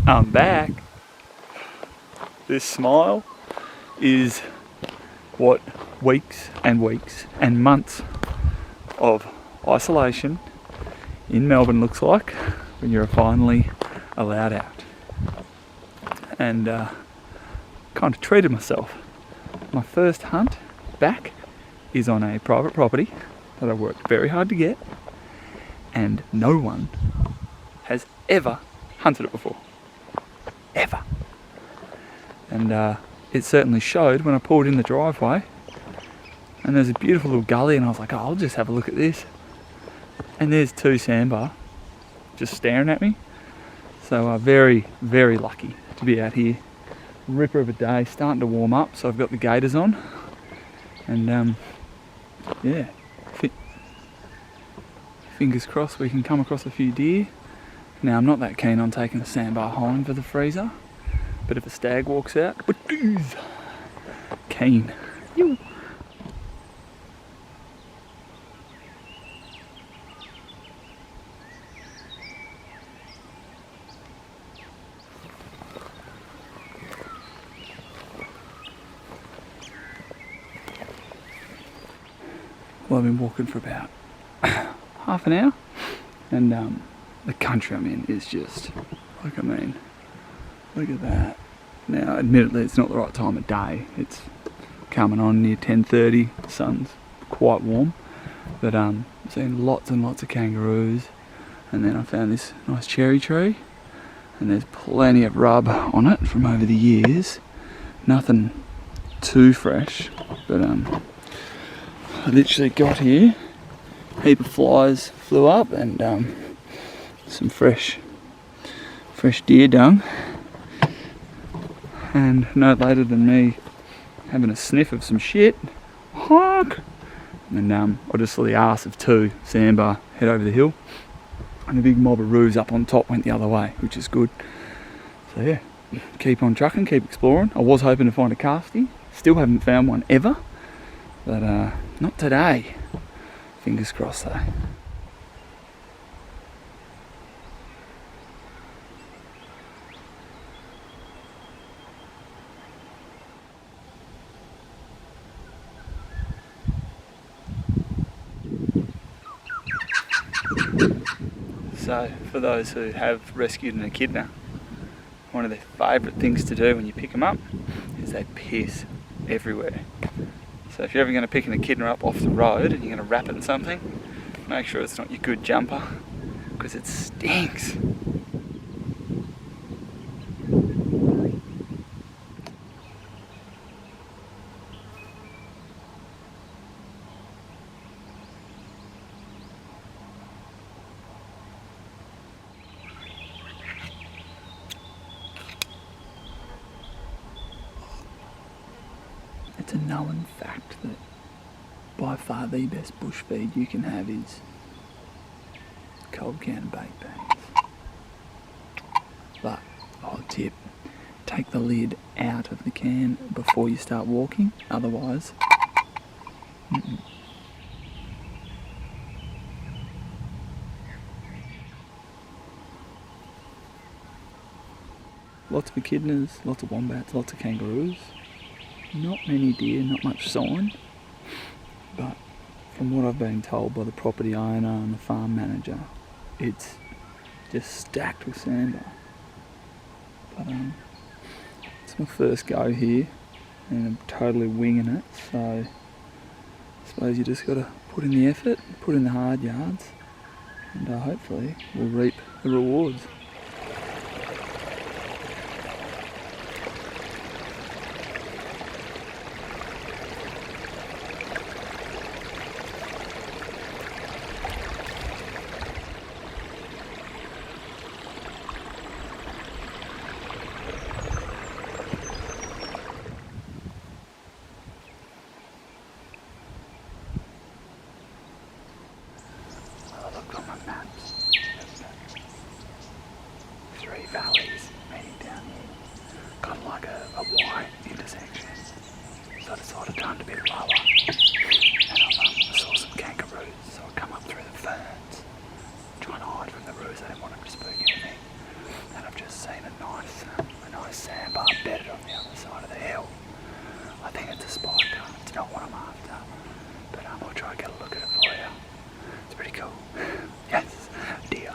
I'm back. This smile is what weeks and weeks and months of isolation in Melbourne looks like when you're finally allowed out. And kind of treated myself. My first hunt back is on a private property that I worked very hard to get, and no one has ever hunted it before. Ever. And it certainly showed when I pulled in the driveway, and there's a beautiful little gully, and I was like, oh, I'll just have a look at this. And there's two sambar just staring at me. So very, very lucky to be out here. Ripper of a day, starting to warm up, so I've got the gaiters on. And yeah, fingers crossed we can come across a few deer. Now, I'm not that keen on taking a sambar home for the freezer, but if a stag walks out, keen. Well, I've been walking for about half an hour, and the country I'm in is just, like, I mean, look at that. Now, admittedly, it's not the right time of day. It's coming on near 10:30. The sun's quite warm, but I'm seeing lots and lots of kangaroos. And then I found this nice cherry tree, and there's plenty of rub on it from over the years. Nothing too fresh, but I literally got here, a heap of flies flew up, and some fresh deer dung. And no later than me having a sniff of some shit, honk! And I just saw the arse of two sambar head over the hill, and a big mob of roos up on top went the other way, which is good. So yeah, keep on trucking, keep exploring. I was hoping to find a castie, still haven't found one ever, but not today. Fingers crossed though. So, for those who have rescued an echidna, one of their favourite things to do when you pick them up is they piss everywhere. So if you're ever going to pick an echidna up off the road and you're going to wrap it in something, make sure it's not your good jumper, because it stinks. It's a known fact that by far the best bush feed you can have is cold can baked beans. But I'll tip, take the lid out of the can before you start walking, otherwise Lots of echidnas, lots of wombats, lots of kangaroos. Not many deer, not much sign, but from what I've been told by the property owner and the farm manager, it's just stacked with sambar. But it's my first go here, and I'm totally winging it, so I suppose you just got to put in the effort, put in the hard yards, and hopefully we'll reap the rewards. On my maps, three valleys meeting down here, kind of like a wide intersection. So I decided to hunt a bit lower, and I saw some kangaroos, so I come up through the ferns, trying to hide from the roos. I didn't want them to spook anything. And I've just seen a nice sandbar bedded on the other side of the hill. I think it's a spiker. It's not what I'm after, but I'll try and get a look at it for you. It's pretty cool. Yes, deer.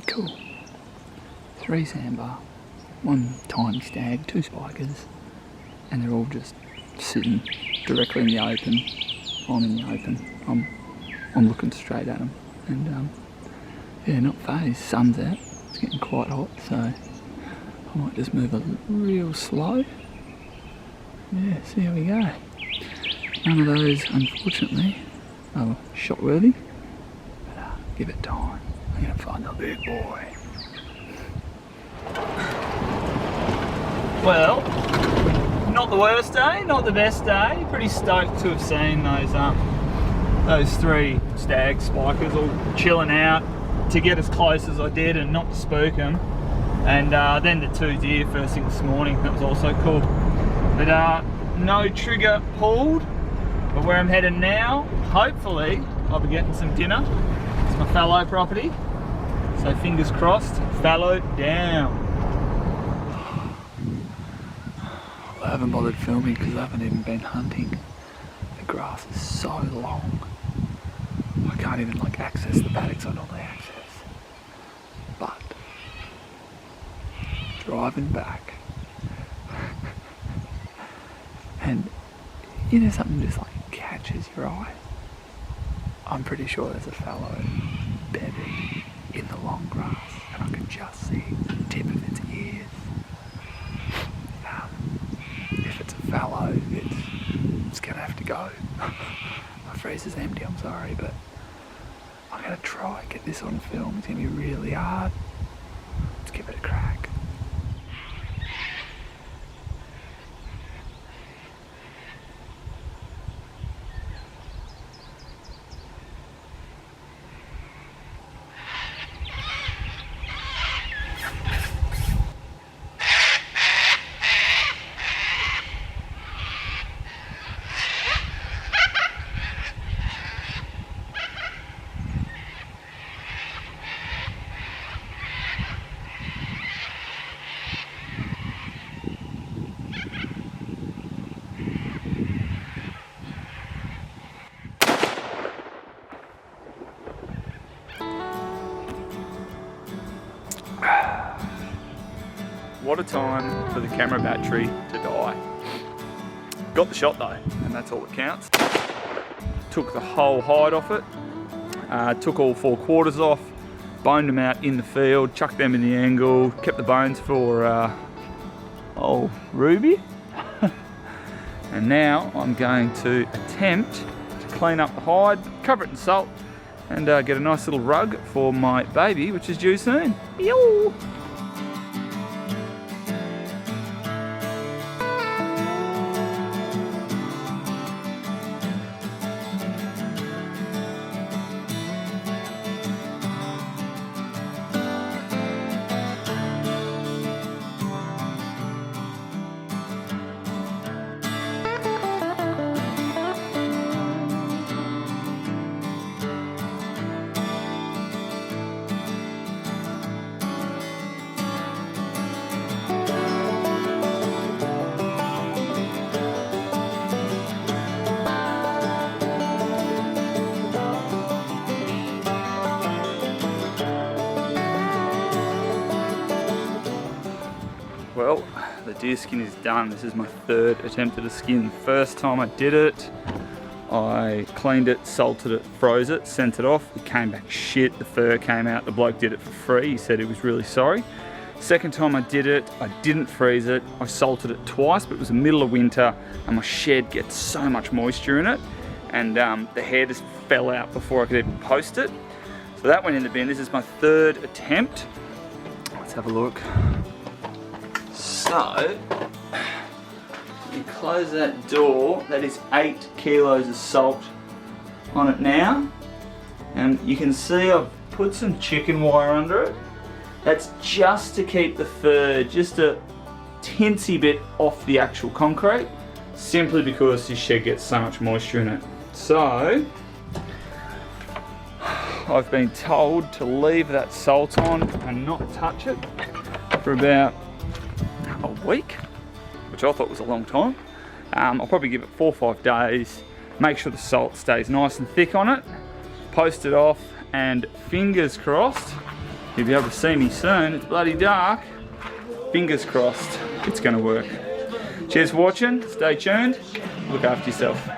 Cool. 3 sambar, 1 tiny stag, 2 spikers, and they're all just sitting directly in the open. I'm in the open. I'm looking straight at them, and yeah, not phased. Sun's out. It's getting quite hot, so I might just move a real slow. Yeah, see how we go. None of those, unfortunately, are shot worthy, but give it time. I'm gonna find a big boy. Well, not the worst day, not the best day. Pretty stoked to have seen those 3 stag spikers all chilling out to get as close as I did and not to spook them. And then the 2 deer first thing this morning. That was also cool. But no trigger pulled. But where I'm heading now, hopefully I'll be getting some dinner. It's my fallow property. So fingers crossed, fallow down. I haven't bothered filming because I haven't even been hunting. The grass is so long. I can't even access the paddocks I normally access. But driving back and you know something just catches your eye. I'm pretty sure there's a fallow bedded in the long grass, and I can just see the tip of its ears. If it's a fallow, it's gonna have to go. My freezer's empty, I'm sorry, but I'm gonna try and get this on film. It's gonna be really hard. Let's give it a crack. lot of time for the camera battery to die. Got the shot though, and that's all that counts. Took the whole hide off it, took all 4 quarters off, boned them out in the field, chucked them in the angle, kept the bones for old Ruby. And now I'm going to attempt to clean up the hide, cover it in salt, and get a nice little rug for my baby, which is due soon. Yo! Well, the deer skin is done. This is my 3rd attempt at a skin. First time I did it, I cleaned it, salted it, froze it, sent it off. It came back shit, the fur came out. The bloke did it for free. He said he was really sorry. Second time I did it, I didn't freeze it. I salted it twice, but it was the middle of winter and my shed gets so much moisture in it. And the hair just fell out before I could even post it. So that went in the bin. This is my 3rd attempt. Let's have a look. So, you close that door, that is 8 kilos of salt on it now. And you can see I've put some chicken wire under it. That's just to keep the fur just a teensy bit off the actual concrete, simply because this shed gets so much moisture in it. So, I've been told to leave that salt on and not touch it for about a week, which I thought was a long time. I'll probably give it 4 or 5 days, make sure the salt stays nice and thick on it, post it off, and fingers crossed, you'll be able to see me soon. It's bloody dark. Fingers crossed it's going to work. Cheers for watching, stay tuned, look after yourself.